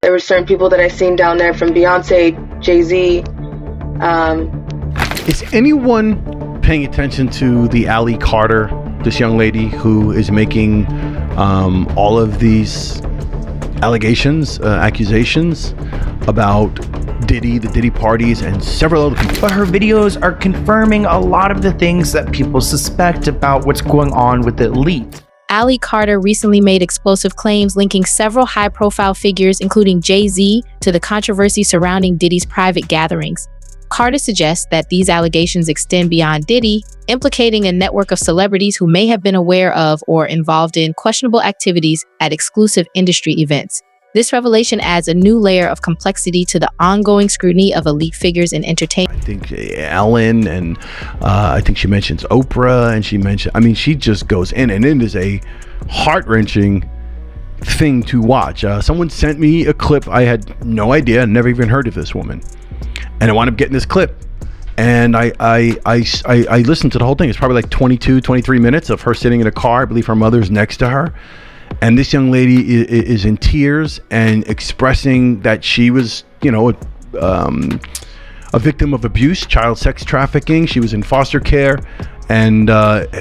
There were certain people that I seen down there, from Beyonce, Jay-Z. Is anyone paying attention to the allycarter, this young lady who is making all of these allegations, accusations about Diddy, the Diddy parties, and several other people? But her videos are confirming a lot of the things that people suspect about what's going on with the elite. allycarter recently made explosive claims linking several high-profile figures, including Jay-Z, to the controversy surrounding Diddy's private gatherings. Carter suggests that these allegations extend beyond Diddy, implicating a network of celebrities who may have been aware of or involved in questionable activities at exclusive industry events. This revelation adds a new layer of complexity to the ongoing scrutiny of elite figures in entertainment. I think Ellen, and I think she mentions Oprah, and she just goes in, and it is a heart-wrenching thing to watch. Someone sent me a clip. I had no idea, never even heard of this woman. And I wound up getting this clip, and I listened to the whole thing. It's probably like 22, 23 minutes of her sitting in a car. I believe her mother's next to her. And this young lady is in tears and expressing that she was, a victim of abuse, child sex trafficking. She was in foster care and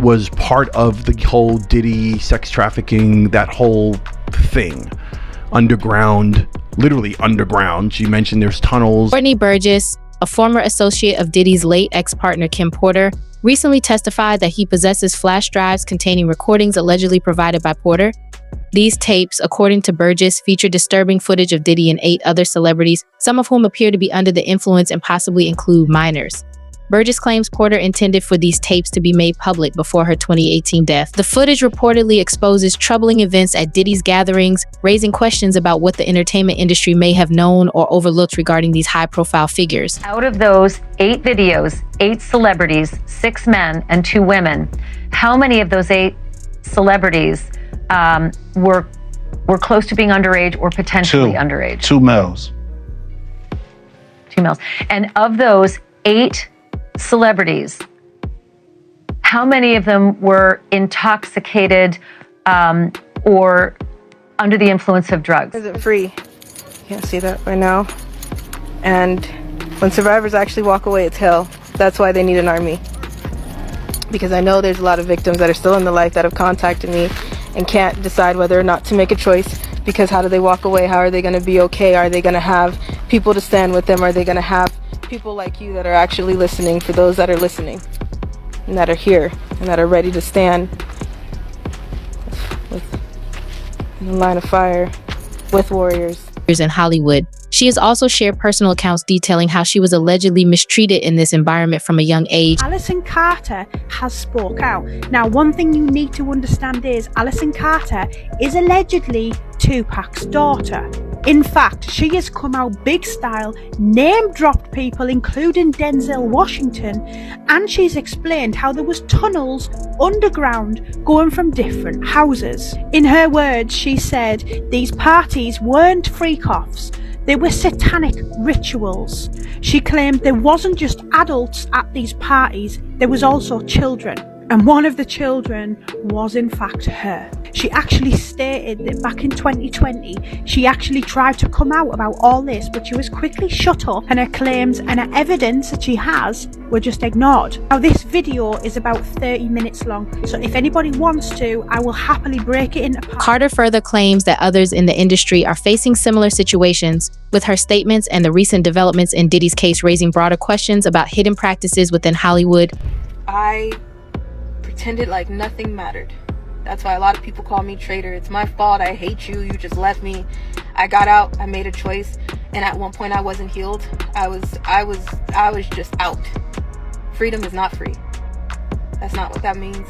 was part of the whole Diddy sex trafficking, that whole thing. Underground, literally underground. She mentioned there's tunnels. Courtney Burgess, a former associate of Diddy's late ex-partner Kim Porter, recently testified that he possesses flash drives containing recordings allegedly provided by Porter. These tapes, according to Burgess, feature disturbing footage of Diddy and 8 other celebrities, some of whom appear to be under the influence and possibly include minors. Burgess claims Porter intended for these tapes to be made public before her 2018 death. The footage reportedly exposes troubling events at Diddy's gatherings, raising questions about what the entertainment industry may have known or overlooked regarding these high-profile figures. Out of those 8 videos, 8 celebrities, 6 men and 2 women, how many of those 8 celebrities were close to being underage or potentially underage? 2 males. 2 males. And of those 8 celebrities, how many of them were intoxicated or under the influence of drugs? Isn't free. You can't see that right now. And when survivors actually walk away, it's hell. That's why they need an army. Because I know there's a lot of victims that are still in the life that have contacted me and can't decide whether or not to make a choice, because how do they walk away? How are they going to be okay? Are they going to have people to stand with them? Are they going to have people like you that are actually listening, for those that are listening and that are here and that are ready to stand in the line of fire with warriors? In Hollywood. She has also shared personal accounts detailing how she was allegedly mistreated in this environment from a young age. Allyson Carter has spoke out. Now, one thing you need to understand is Allyson Carter is allegedly Tupac's daughter. In fact, she has come out big style, name-dropped people including Denzel Washington, and she's explained how there was tunnels underground going from different houses. In her words, she said these parties weren't freak-offs, they were satanic rituals. She claimed there wasn't just adults at these parties, there was also children. And one of the children was in fact her. She actually stated that back in 2020, she actually tried to come out about all this, but she was quickly shut up, and her claims and her evidence that she has were just ignored. Now, this video is about 30 minutes long, so if anybody wants to, I will happily break it into parts. Carter further claims that others in the industry are facing similar situations, with her statements and the recent developments in Diddy's case raising broader questions about hidden practices within Hollywood. I pretended like nothing mattered. That's why a lot of people call me traitor. It's my fault. I hate you. You just left me. I got out. I made a choice, and at one point I wasn't healed. I was just out. Freedom is not free. That's not what that means.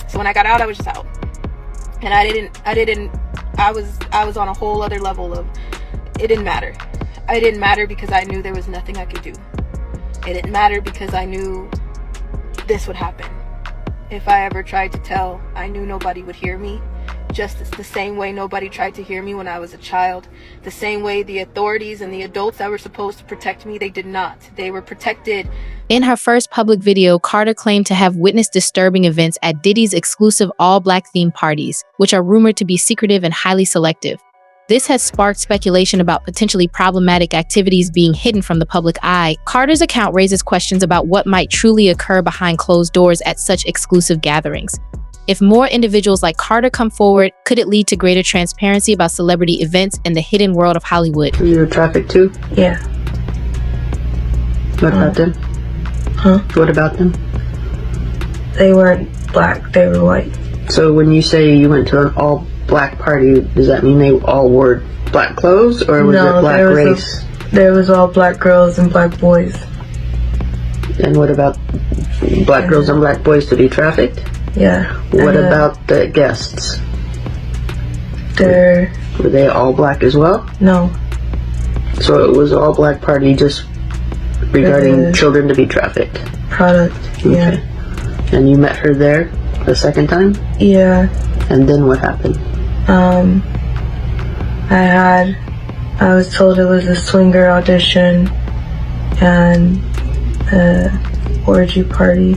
So when I got out, I was just out, and I was on a whole other level of, it didn't matter. It didn't matter because I knew there was nothing I could do. It didn't matter because I knew this would happen. If I ever tried to tell, I knew nobody would hear me. Just the same way nobody tried to hear me when I was a child. The same way the authorities and the adults that were supposed to protect me, they did not. They were protected. In her first public video, Carter claimed to have witnessed disturbing events at Diddy's exclusive all-black themed parties, which are rumored to be secretive and highly selective. This has sparked speculation about potentially problematic activities being hidden from the public eye. Carter's account raises questions about what might truly occur behind closed doors at such exclusive gatherings. If more individuals like Carter come forward, could it lead to greater transparency about celebrity events in the hidden world of Hollywood? Were you trafficked too? Yeah. What about them? Huh? What about them? They weren't black, they were white. So when you say you went to an all-black party, does that mean they all wore black clothes, or was it black race? There was all black girls and black boys. And what about black girls and black boys to be trafficked? Yeah. What about the guests? Were they all black as well? No. So it was all black party just regarding children to be trafficked? Product, yeah. Okay. And you met her there the second time? Yeah. And then what happened? I was told it was a swinger audition and orgy party.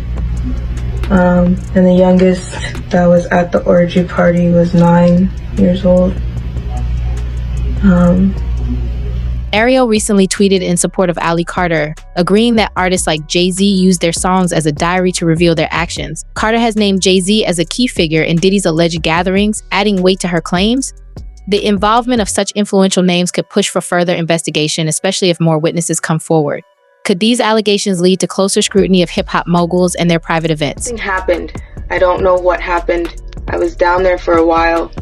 And the youngest that was at the orgy party was 9 years old. Ariel recently tweeted in support of allycarter, agreeing that artists like Jay-Z use their songs as a diary to reveal their actions. Carter has named Jay-Z as a key figure in Diddy's alleged gatherings, adding weight to her claims. The involvement of such influential names could push for further investigation, especially if more witnesses come forward. Could these allegations lead to closer scrutiny of hip-hop moguls and their private events? Something happened. I don't know what happened. I was down there for a while.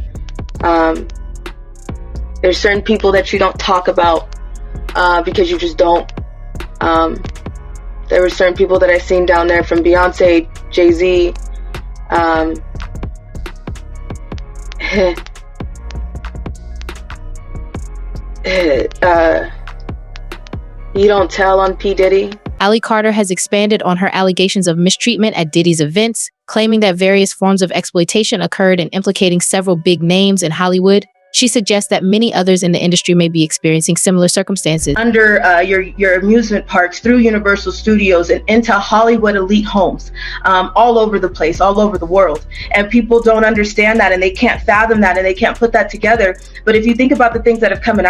There's certain people that you don't talk about because you just don't. There were certain people that I seen down there, from Beyonce, Jay-Z, you don't tell on P. Diddy. allycarter has expanded on her allegations of mistreatment at Diddy's events, claiming that various forms of exploitation occurred and implicating several big names in Hollywood. She suggests that many others in the industry may be experiencing similar circumstances. Under your amusement parks, through Universal Studios, and into Hollywood elite homes, all over the place, all over the world. And people don't understand that, and they can't fathom that, and they can't put that together. But if you think about the things that have come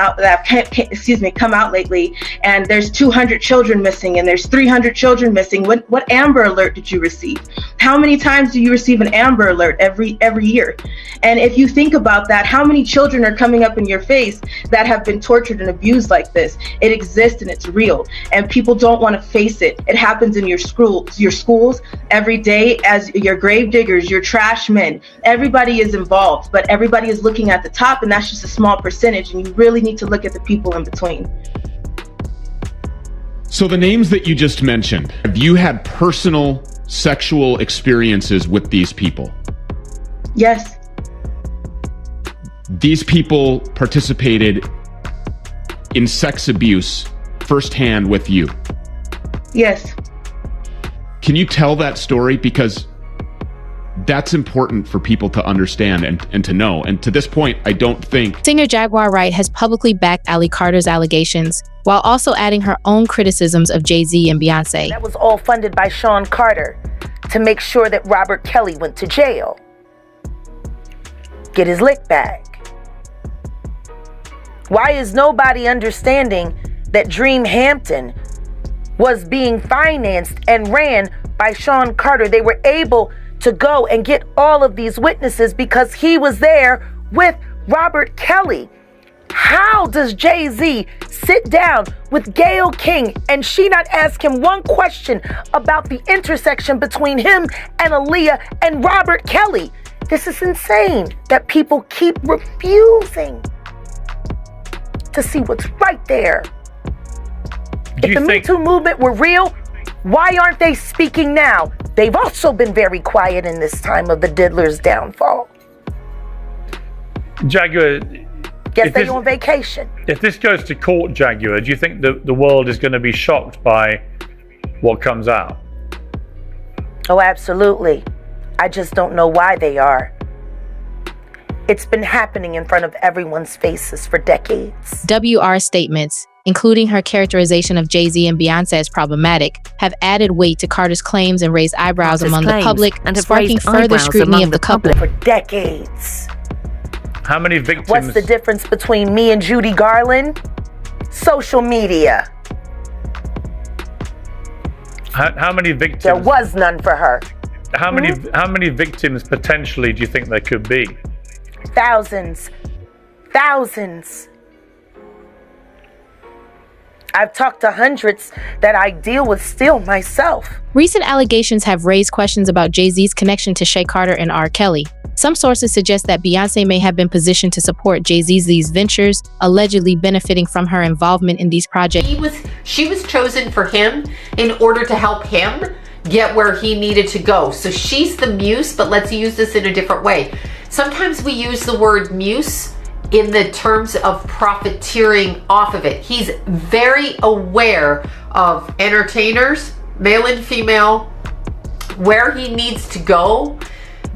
out lately, and there's 200 children missing, and there's 300 children missing. What Amber Alert did you receive? How many times do you receive an Amber Alert every year? And if you think about that, how many children are coming up in your face that have been tortured and abused like this? It exists and it's real, and people don't want to face it. It happens in your schools every day, as your grave diggers, your trash men. Everybody is involved, but everybody is looking at the top, and that's just a small percentage, and you really need to look at the people in between. So the names that you just mentioned, have you had personal sexual experiences with these people? Yes. These people participated in sex abuse firsthand with you? Yes. Can you tell that story? Because that's important for people to understand and to know. And to this point, I don't think... Singer Jaguar Wright has publicly backed allycarter's allegations, while also adding her own criticisms of Jay-Z and Beyonce. That was all funded by Sean Carter to make sure that Robert Kelly went to jail. Get his lick back. Why is nobody understanding that Dream Hampton was being financed and ran by Sean Carter? They were able to go and get all of these witnesses because he was there with Robert Kelly. How does Jay-Z sit down with Gayle King and she not ask him one question about the intersection between him and Aaliyah and Robert Kelly? This is insane that people keep refusing to see what's right there. If the Me Too movement were real, why aren't they speaking now? They've also been very quiet in this time of the diddler's downfall. Jaguar, guess they're on vacation. If this goes to court, Jaguar, do you think the world is going to be shocked by what comes out? Oh, absolutely. I just don't know why they are. It's been happening in front of everyone's faces for decades. WR's statements, including her characterization of Jay-Z and Beyonce as problematic, have added weight to Carter's claims and raised eyebrows among the public, sparking further scrutiny of the couple. For decades. How many victims? What's the difference between me and Judy Garland? Social media. How many victims? There was none for her. How many victims potentially do you think there could be? Thousands. Thousands. I've talked to hundreds that I deal with still myself. Recent allegations have raised questions about Jay-Z's connection to Shay Carter and R. Kelly. Some sources suggest that Beyoncé may have been positioned to support Jay-Z's ventures, allegedly benefiting from her involvement in these projects. She was chosen for him in order to help him get where he needed to go. So she's the muse, but let's use this in a different way. Sometimes we use the word muse in the terms of profiteering off of it. He's very aware of entertainers, male and female, where he needs to go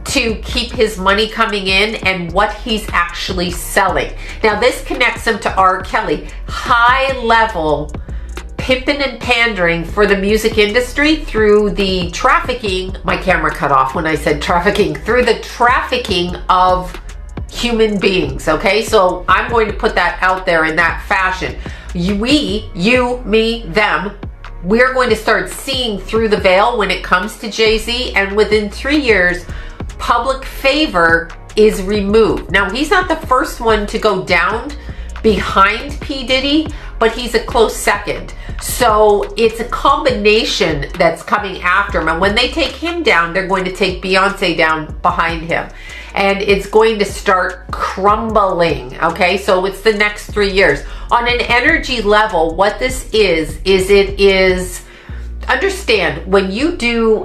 to keep his money coming in and what he's actually selling. Now this connects him to R. Kelly. High level pimping and pandering for the music industry through the trafficking, my camera cut off when I said trafficking, through the trafficking of human beings, okay? So I'm going to put that out there in that fashion. We, you, me, them, we're going to start seeing through the veil when it comes to Jay-Z, and within 3 years, public favor is removed. Now, he's not the first one to go down behind P. Diddy, but he's a close second. So it's a combination that's coming after him. And when they take him down, they're going to take Beyonce down behind him. And it's going to start crumbling, okay? So it's the next 3 years. On an energy level, what this is it is, understand, when you do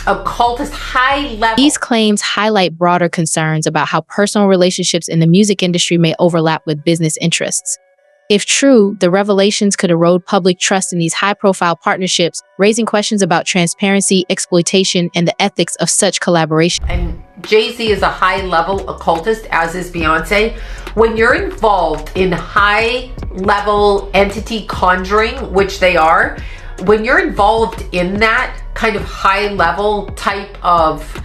occultist high level. These claims highlight broader concerns about how personal relationships in the music industry may overlap with business interests. If true, the revelations could erode public trust in these high-profile partnerships, raising questions about transparency, exploitation, and the ethics of such collaboration. And Jay-Z is a high-level occultist, as is Beyonce. When you're involved in high-level entity conjuring, which they are, when you're involved in that kind of high-level type of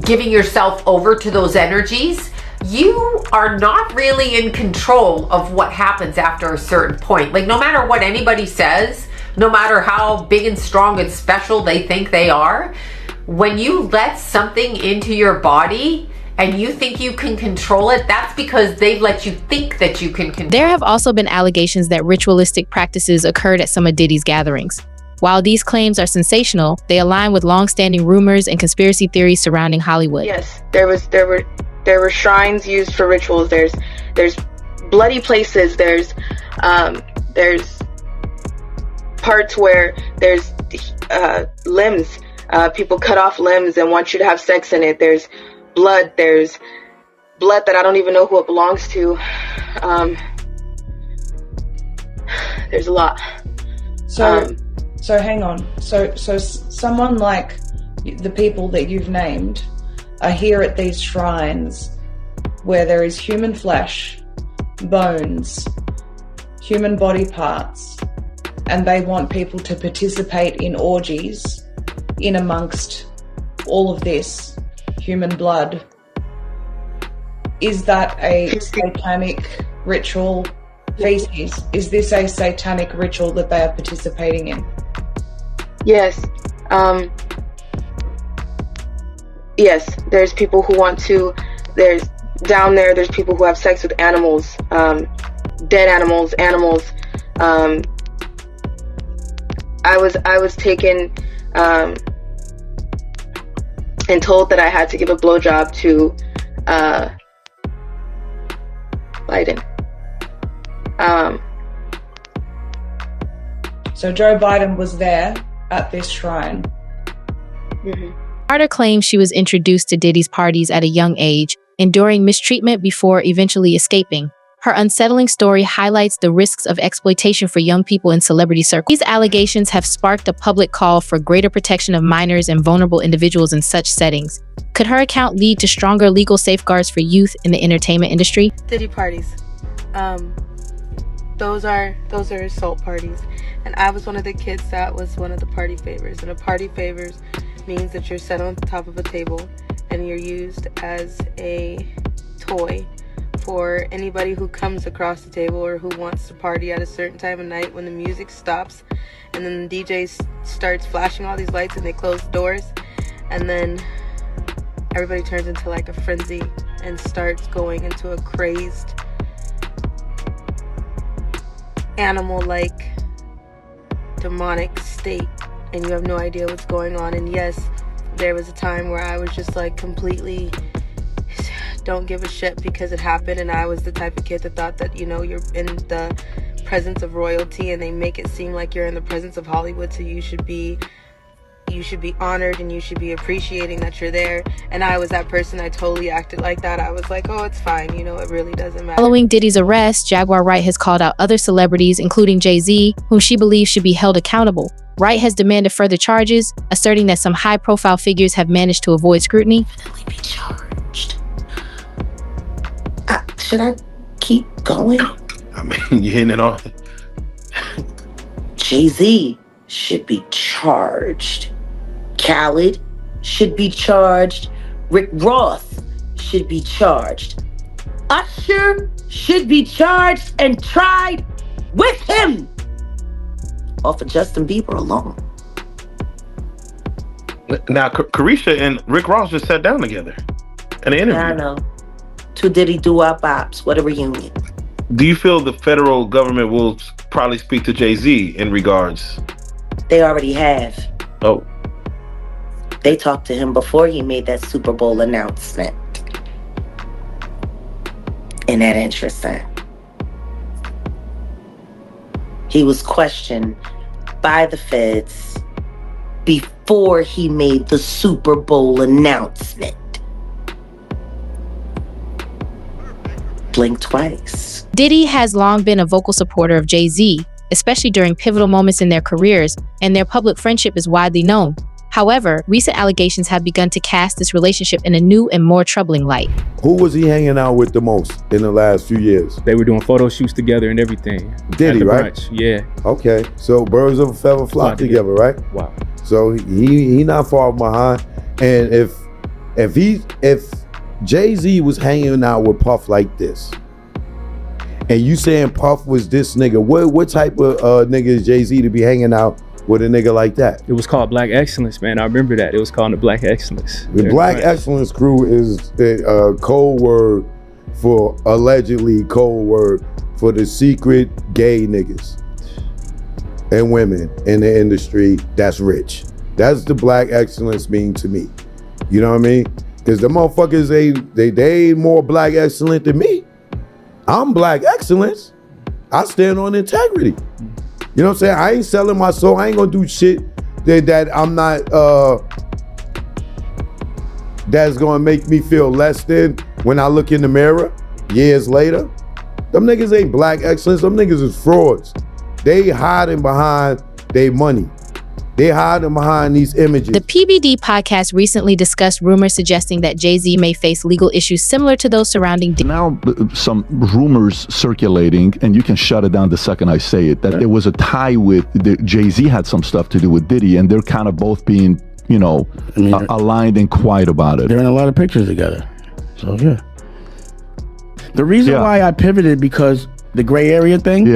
giving yourself over to those energies, you are not really in control of what happens after a certain point. Like, no matter what anybody says, no matter how big and strong and special they think they are, when you let something into your body and you think you can control it, that's because they've let you think that you can control it. There have also been allegations that ritualistic practices occurred at some of Diddy's gatherings. While these claims are sensational, they align with long-standing rumors and conspiracy theories surrounding Hollywood. Yes, there were shrines used for rituals. There's bloody places. There's parts where there's limbs. People cut off limbs and want you to have sex in it. There's blood. There's blood that I don't even know who it belongs to. There's a lot. So hang on. So someone like the people that you've named are here at these shrines where there is human flesh, bones, human body parts, and they want people to participate in orgies in amongst all of this human blood. Is that a satanic ritual? Feces? Is this a satanic ritual that they are participating in? Yes. Yes, there's people who want to, there's people who have sex with animals, dead animals. I was taken and told that I had to give a blowjob to Biden. So Joe Biden was there at this shrine. Mm-hmm. Carter claims she was introduced to Diddy's parties at a young age, enduring mistreatment before eventually escaping. Her unsettling story highlights the risks of exploitation for young people in celebrity circles. These allegations have sparked a public call for greater protection of minors and vulnerable individuals in such settings. Could her account lead to stronger legal safeguards for youth in the entertainment industry? Diddy parties. Those are assault parties. And I was one of the kids that was one of the party favors. And a party favors means that you're set on top of a table and you're used as a toy for anybody who comes across the table or who wants to party at a certain time of night when the music stops and then the DJ starts flashing all these lights and they close the doors, and then everybody turns into like a frenzy and starts going into a crazed animal-like demonic state, and you have no idea what's going on. And yes, there was a time where I was just like completely don't give a shit because it happened, and I was the type of kid that thought that, you know, you're in the presence of royalty and they make it seem like you're in the presence of Hollywood, so you should be honored and you should be appreciating that you're there. And I was that person. I totally acted like that. I was like, oh, it's fine, you know, it really doesn't matter. Following Diddy's arrest, Jaguar Wright has called out other celebrities, including Jay-Z, whom she believes should be held accountable. Wright has demanded further charges, asserting that some high-profile figures have managed to avoid scrutiny. Definitely be charged. Should I keep going? I mean, you're hitting it off. Jay-Z should be charged. Khaled should be charged. Rick Ross should be charged. Usher should be charged and tried with him. Off of Justin Bieber alone. Now, Carisha and Rick Ross just sat down together in an interview. I know. Two Diddy doo-wop ops. What a reunion. Do you feel the federal government will probably speak to Jay-Z in regards? They already have. Oh. They talked to him before he made that Super Bowl announcement. Isn't that interesting? He was questioned by the feds before he made the Super Bowl announcement. Blink twice. Diddy has long been a vocal supporter of Jay-Z, especially during pivotal moments in their careers, and their public friendship is widely known. However, recent allegations have begun to cast this relationship in a new and more troubling light. Who was he hanging out with the most in the last few years? They were doing photo shoots together and everything. Diddy, right? Brunch. Yeah. Okay, so birds of a feather flock together, right? Wow. So he not far behind. And if Jay-Z was hanging out with Puff like this, and you saying Puff was this nigga, what type of nigga is Jay-Z to be hanging out with a nigga like that? It was called Black Excellence, man. I remember that. It was called the Black Excellence. The Black Excellence crew is a code word for, allegedly code word for the secret gay niggas and women in the industry that's rich. That's the Black Excellence mean to me. You know what I mean? Because the motherfuckers, they ain't more Black Excellent than me. I'm Black Excellence. I stand on integrity. You know what I'm saying? I ain't selling my soul. I ain't gonna do shit that I'm not, that's gonna make me feel less than when I look in the mirror years later. Them niggas ain't Black Excellence. Them niggas is frauds. They hiding behind their money. They hiding behind these images. The PBD podcast recently discussed rumors suggesting that Jay-Z may face legal issues similar to those surrounding Diddy. Now, some rumors circulating, and you can shut it down the second I say it, that there was a tie with Jay-Z had some stuff to do with Diddy, and they're kind of both being, you know, aligned and quiet about it. They're in a lot of pictures together. So, yeah. The reason why I pivoted, because the gray area thing,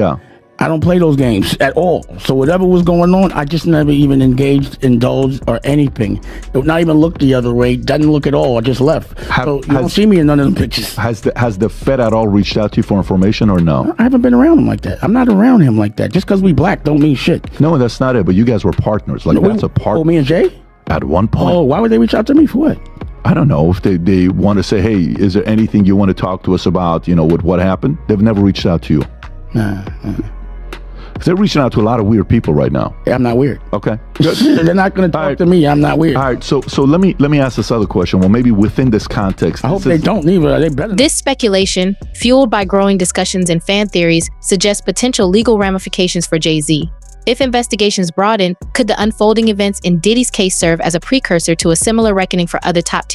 I don't play those games at all. So whatever was going on, I just never even engaged, indulged, or anything. Not even looked the other way. Doesn't look at all. I just left. So you don't see me in none of them pictures. Has the Fed at all reached out to you for information or no? I haven't been around him like that. I'm not around him like that. Just because we black don't mean shit. No, that's not it. But you guys were partners. Like, that's a part. Oh, me and Jay? At one point. Oh, why would they reach out to me for what? I don't know. If they want to say, hey, is there anything you want to talk to us about, you know, with what happened? They've never reached out to you. Nah. They're reaching out to a lot of weird people right now. Yeah, I'm not weird. Okay. They're not going to talk to me. I'm not weird. All right. So let me ask this other question. Well, maybe within this context. I hope they don't either. They better. This speculation, fueled by growing discussions and fan theories, suggests potential legal ramifications for Jay-Z. If investigations broaden, could the unfolding events in Diddy's case serve as a precursor to a similar reckoning for other top-tier